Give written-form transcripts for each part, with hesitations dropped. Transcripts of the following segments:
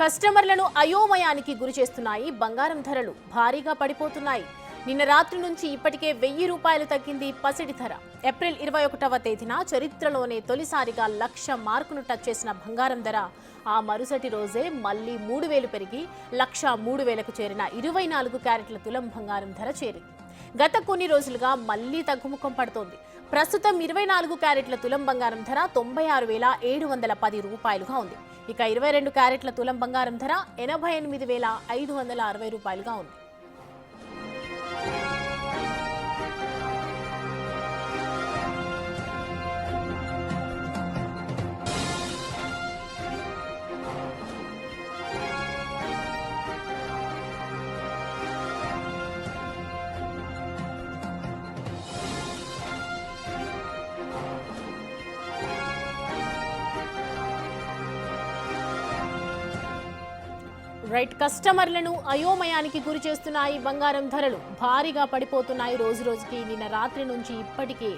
కస్టమర్లను అయోమయానికి గురి చేస్తున్నాయి. బంగారం ధరలు భారీగా పడిపోతున్నాయి. నిన్న రాత్రి నుంచి ఇప్పటికే 1000 రూపాయలు తగ్గింది పసిడి ధర. ఏప్రిల్ 21వ తేదీన చరిత్రలోనే తొలిసారిగా 1,00,000 మార్కును టచ్ చేసిన బంగారం ధర ఆ మరుసటి రోజే మళ్లీ 3000 పెరిగి 1,03,000కు చేరిన 24 క్యారెట్ల తులం బంగారం ధర చేరింది. గత కొన్ని రోజులుగా మళ్లీ తగ్గుముఖం పడుతోంది. ప్రస్తుతం 24 క్యారెట్ల తులం బంగారం ధర 96,710 రూపాయలుగా ఉంది. ఇక 22 క్యారెట్ల తులం బంగారం ధర 88,560 రూపాయలుగా ఉంది. రైట్, కస్టమర్లను అయోమయానికి గురి చేస్తున్నాయి. బంగారం ధరలు భారీగా పడిపోతున్నాయి రోజు రోజుకి. నిన్న రాత్రి నుంచి ఇప్పటికే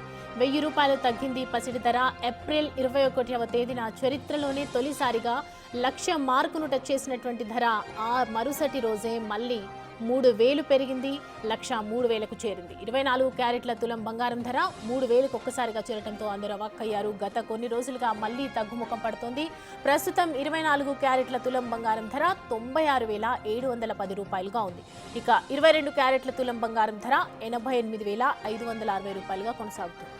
1000 రూపాయలు తగ్గింది పసిడి ధర. ఏప్రిల్ 21వ తేదీన చరిత్రలోనే తొలిసారిగా 1,00,000 మార్కును టచ్ చేసినటువంటి ధర ఆ మరుసటి రోజే మళ్ళీ 3000 పెరిగింది, 1,03,000కు చేరింది. 24 క్యారెట్ల తులం బంగారం ధర 3000కు ఒక్కసారిగా చేరడంతో అందరూ అవాక్కయ్యారు. గత కొన్ని రోజులుగా మళ్లీ తగ్గుముఖం పడుతోంది. ప్రస్తుతం 24 క్యారెట్ల తులం బంగారం ధర 96,710 రూపాయలుగా ఉంది. ఇక 22 క్యారెట్ల తులం బంగారం ధర 88,560 రూపాయలుగా కొనసాగుతుంది.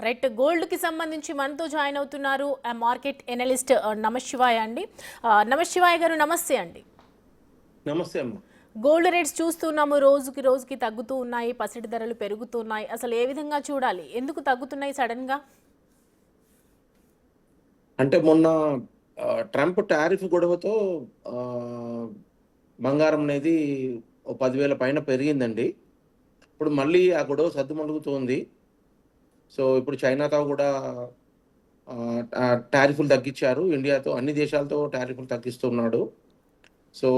రైట్, గోల్డ్ కి సంబంధించి మనతో జాయిన్ అవుతున్నారు మార్కెట్ ఎనలిస్ట్ నమశివాయ అండి. నమశివాయ గారు, నమస్తే అండి. నమస్తే అమ్మ. గోల్డ్ రేట్స్ చూస్తున్నాము, రోజుకి రోజుకి తగ్గుతూ ఉన్నాయి, పసిడి ధరలు పెరుగుతున్నాయి. అసలు ఏ విధంగా చూడాలి, ఎందుకు తగ్గుతున్నాయి సడన్ గా? అంటే మొన్న ట్రంప్ టారిఫ్ గొడవతో బంగారం అనేది 10,000 పైన పెరిగిందండి. ఇప్పుడు మళ్ళీ ఆ గొడవ సద్దుమణుగుతోంది. సో ఇప్పుడు చైనాతో కూడా టారిఫ్లు తగ్గించారు. ఇండియాతో, అన్ని దేశాలతో టారిఫ్లు తగ్గిస్తున్నాడు. సో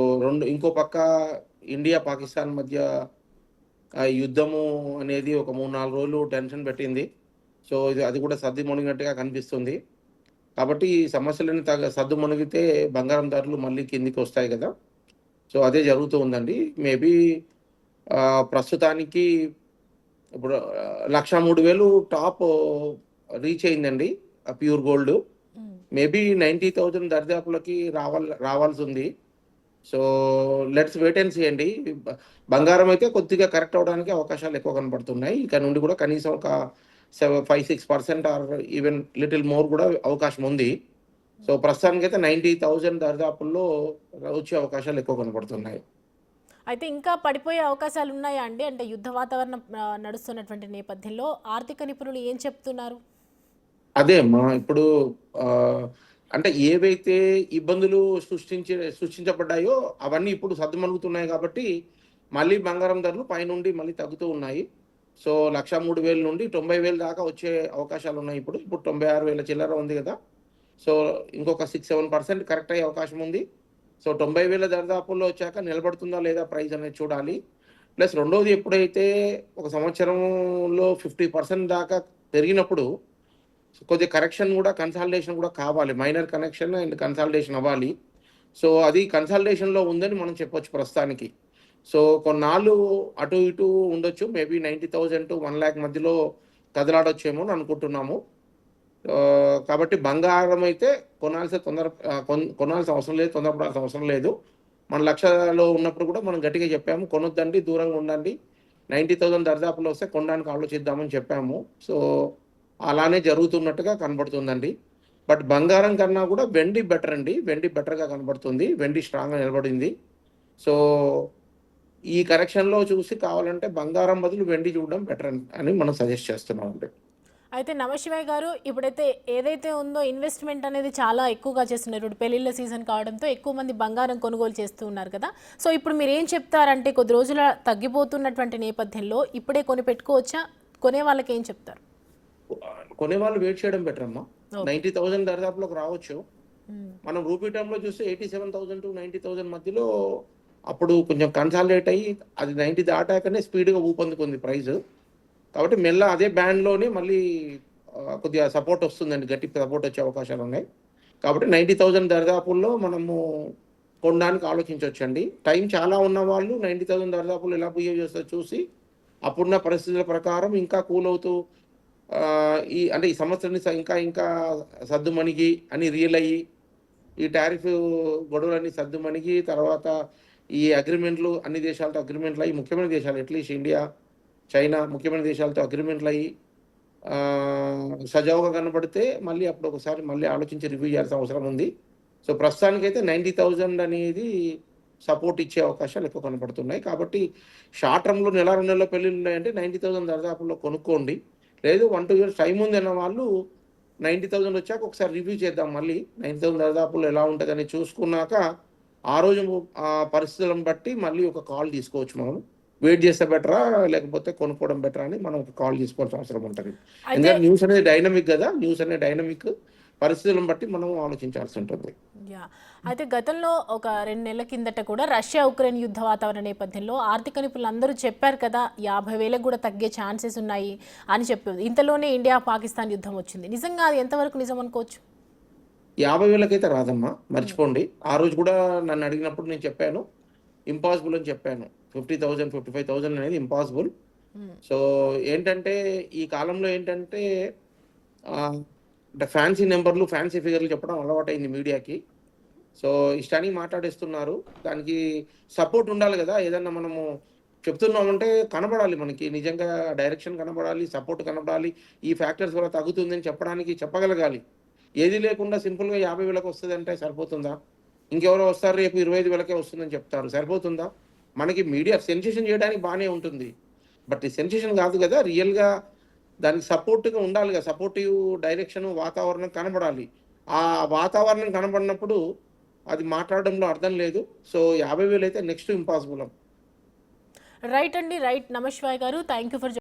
ఇంకో పక్క ఇండియా పాకిస్తాన్ మధ్య యుద్ధము అనేది ఒక 3-4 రోజులు టెన్షన్ పెట్టింది. సో అది కూడా సద్దుమణిగినట్టుగా కనిపిస్తుంది. కాబట్టి ఈ సమస్యలను సద్దుమణిగితే బంగారం ధరలు మళ్ళీ కిందికి వస్తాయి కదా. సో అదే జరుగుతూ ఉందండి. మేబీ ప్రస్తుతానికి ఇప్పుడు 1,03,000 టాప్ రీచ్ అయిందండి ప్యూర్ గోల్డ్. మేబీ 90,000 దరిదాపులకి రావాల్సి ఉంది. So let's wait and see అండి. బంగారం అయితే కొద్దిగా కరెక్ట్ అవడానికి అవకాశాలు ఎక్కువ కనబడుతున్నాయి. ఇక నుండి కూడా కనీసం ఒక 5-6% ఆర్ ఈవెన్ లిటిల్ మోర్ కూడా అవకాశం ఉంది. సో ప్రస్తుతానికి అయితే 90,000 దరిదాపుల్లో వచ్చే అవకాశాలు ఎక్కువ కనబడుతున్నాయి. అయితే ఇంకా పడిపోయే అవకాశాలు ఉన్నాయా అండి? అంటే యుద్ధ వాతావరణం నడుస్తున్నటువంటి నేపథ్యంలో ఆర్థిక నిపుణులు ఏం చెప్తున్నారు? అదే అమ్మా, ఇప్పుడు అంటే ఏవైతే ఇబ్బందులు సృష్టించబడ్డాయో అవన్నీ ఇప్పుడు సద్దుమణుగుతున్నాయి. కాబట్టి మళ్ళీ బంగారం ధరలు పైనుండి మళ్ళీ తగ్గుతూ ఉన్నాయి. సో 1,03,000 నుండి 90,000 దాకా వచ్చే అవకాశాలు ఉన్నాయి. ఇప్పుడు 96,000 చిల్లర ఉంది కదా. సో ఇంకొక 6-7% కరెక్ట్ అయ్యే అవకాశం ఉంది. సో 90,000 దరిదాపుల్లో వచ్చాక నిలబడుతుందా లేదా ప్రైస్ అనేది చూడాలి. ప్లస్ రెండోది, ఎప్పుడైతే ఒక సంవత్సరంలో 50% దాకా పెరిగినప్పుడు కొద్దిగా కరెక్షన్ కూడా, కన్సాలిడేషన్ కూడా కావాలి. మైనర్ కనెక్షన్ అండ్ కన్సాలిడేషన్ అవ్వాలి. సో అది కన్సాలిడేషన్లో ఉందని మనం చెప్పొచ్చు ప్రస్తుతానికి. సో కొన్నాళ్ళు అటు ఇటు ఉండొచ్చు. మేబీ 90,000 to 1,00,000 మధ్యలో కదలాడొచ్చేమో అని అనుకుంటున్నాము. కాబట్టి బంగారం అయితే కొనాల్సిన అవసరం లేదు, తొందరపడాల్సిన అవసరం లేదు. మన లక్షలో ఉన్నప్పుడు కూడా మనం గట్టిగా చెప్పాము, కొనొద్దండి, దూరంగా ఉండండి, 90,000 దరిదాపులో వస్తే కొనడానికి ఆలోచిద్దామని చెప్పాము. సో అలానే జరుగుతున్నట్టుగా కనబడుతుందండి. బట్ బంగారం కన్నా కూడా వెండి బెటర్ అండి. వెండి బెటర్గా కనబడుతుంది. వెండి స్ట్రాంగ్గా నిలబడింది. సో ఈ కరెక్షన్లో చూసి కావాలంటే బంగారం బదులు వెండి చూడడం బెటర్ అని మనం సజెస్ట్ చేస్తున్నాం అండి. అయితే నమశివాయ్ గారు ఇప్పుడైతే ఏదైతే ఉందో ఇన్వెస్ట్మెంట్ అనేది చాలా ఎక్కువగా చేస్తున్నారు. ఇప్పుడు పెళ్లిళ్ళ సీజన్ కావడంతో ఎక్కువ మంది బంగారం కొనుగోలు చేస్తూ ఉన్నారు కదా. సో ఇప్పుడు మీరు ఏం చెప్తారంటే కొద్ది రోజుల తగ్గిపోతున్నటువంటి నేపథ్యంలో ఇప్పుడే కొని పెట్టుకోవచ్చా? కొనే వాళ్ళకి ఏం చెప్తారు? కొనేవాళ్ళు వెయిట్ చేయడం బెటర్ అమ్మా. ఓకే. 90,000 దరిదాపులోకి రావచ్చు. మనం రూపీ టర్మ్‌లో చూస్తే 87,000-90,000 మధ్యలో అప్పుడు కొంచెం కన్సాలిడేట్ అయ్యి అది 90 దాటాకనే స్పీడ్‌గా ఊపందుకుంది ప్రైస్. కాబట్టి మెల్ల అదే బ్యాండ్‌లోనే మళ్ళీ కొద్దిగా సపోర్ట్ వస్తుందండి. గట్టి సపోర్ట్ వచ్చే అవకాశాలు ఉన్నాయి. కాబట్టి 90,000 దరిదాపుల్లో మనము కొనడానికి ఆలోచించొచ్చండి. టైం చాలా ఉన్నవాళ్ళు 90,000 దరిదాపుల్లో ఎలా బిహేవ్ చేస్తారో చూసి అప్పుడున్న పరిస్థితుల ప్రకారం ఇంకా కూల్ అవుతూ ఈ సంవత్సరాన్ని ఇంకా ఇంకా సద్దుమణిగి అని రియల్ అయ్యి ఈ టారిఫ్ గొడవలన్నీ సద్దుమణిగి తర్వాత ఈ అగ్రిమెంట్లు అన్ని దేశాలతో అగ్రిమెంట్లు అయ్యి ముఖ్యమైన దేశాలు అట్లీస్ట్ ఇండియా, చైనా ముఖ్యమైన దేశాలతో అగ్రిమెంట్లు అయ్యి సజావుగా కనబడితే మళ్ళీ అప్పుడు ఒకసారి మళ్ళీ ఆలోచించి రివ్యూ చేయాల్సిన అవసరం ఉంది. సో ప్రస్తుతానికైతే 90,000 అనేది సపోర్ట్ ఇచ్చే అవకాశాలు ఎక్కువ కనపడుతున్నాయి. కాబట్టి షార్ట్ టర్మ్‌లో నెల 2 నెలల్లో పెళ్ళిళ్ళు ఉన్నాయంటే 90,000 దరిదాపుల్లో కొనుక్కోండి. లేదు 1, 2 ఇయర్స్ టైం ఉందన్న వాళ్ళు 90,000 వచ్చాక ఒకసారి రివ్యూ చేద్దాం మళ్ళీ. 90,000 దరిదాపుల్లో ఎలా ఉంటదని చూసుకున్నాక ఆ రోజు పరిస్థితులను బట్టి మళ్ళీ ఒక కాల్ తీసుకోవచ్చు మనం. వెయిట్ చేస్తే బెటరా? లేకపోతే కొనుక్కోవడం బెటరా అని మనం ఒక కాల్ తీసుకోవాల్సిన అవసరం ఉంటది. అయితే ఎందుకంటే న్యూస్ అనేది డైనమిక్ గదా! న్యూస్ అనేది డైనమిక్. పరిస్థితులను బట్టి మనం ఆలోచించాల్సి ఉంటుంది. యాహ్! అయితే గతంలో ఒక 2 నెలల కిందట కూడా రష్యా, ఉక్రెయిన్ యుద్ధ వాతావరణ నేపథ్యంలో ఆర్థిక నిపుణులందరూ చెప్పారు కదా 50,000కి కూడా తగ్గే ఛాన్సెస్ ఉన్నాయి అని చెప్పారు. ఇంతలోనే ఇండియా, పాకిస్తాన్ యుద్ధం వచ్చింది. నిజంగా అది ఎంతవరకు నిజం అనుకోవచ్చు? 50,000కైతే రాదమ్మా. మర్చిపోండి. ఆ రోజు కూడా నన్ను అడిగినప్పుడు నేను చెప్పాను. ఇంపాసిబుల్ అని చెప్పాను. 50,000, 55,000 అనేది ఇంపాసిబుల్. హ్మ్. సో ఏంటంటే ఈ కాలంలో ఏంటంటే అంటే ఫ్యాన్సీ నెంబర్లు, ఫ్యాన్సీ ఫిగర్‌లు చెప్పడం అలవాటైంది మీడియాకి. సో ఇష్టానికి మాట్లాడేస్తున్నారు. దానికి సపోర్ట్ ఉండాలి గదా! ఏదన్నా మనము చెప్తున్నామంటే కనబడాలి మనకి. నిజంగా డైరెక్షన్ కనబడాలి, సపోర్ట్ కనబడాలి. ఈ ఫ్యాక్టర్స్ వల్ల తగ్గుతుందని చెప్పడానికి చెప్పగలగాలి. ఏది లేకుండా సింపుల్‌గా 50,000కి వస్తదంటే సరిపోతుందా? ఇంకెవరో వస్తారు రేపు 25,000కే వస్తుందని చెప్తారు. సరిపోతుందా? మనకి మీడియా సెన్సేషన్ చేయడానికి బానే ఉంటుంది. బట్ ఈ సెన్సేషన్ కాదు గదా! రియల్‌గా దానికి సపోర్ట్‌గా ఉండాలి గదా! సపోర్టివ్ డైరెక్షన్, వాతావరణం కనబడాలి. ఆ వాతావరణం కనబడినప్పుడు అది మాట్లాడడంలో అర్థం లేదు. సో 50,000 అయితే నెక్స్ట్ ఇంపాసిబుల్. రైట్ అండి. రైట్ నమశివాయ్ గారు. Thank you for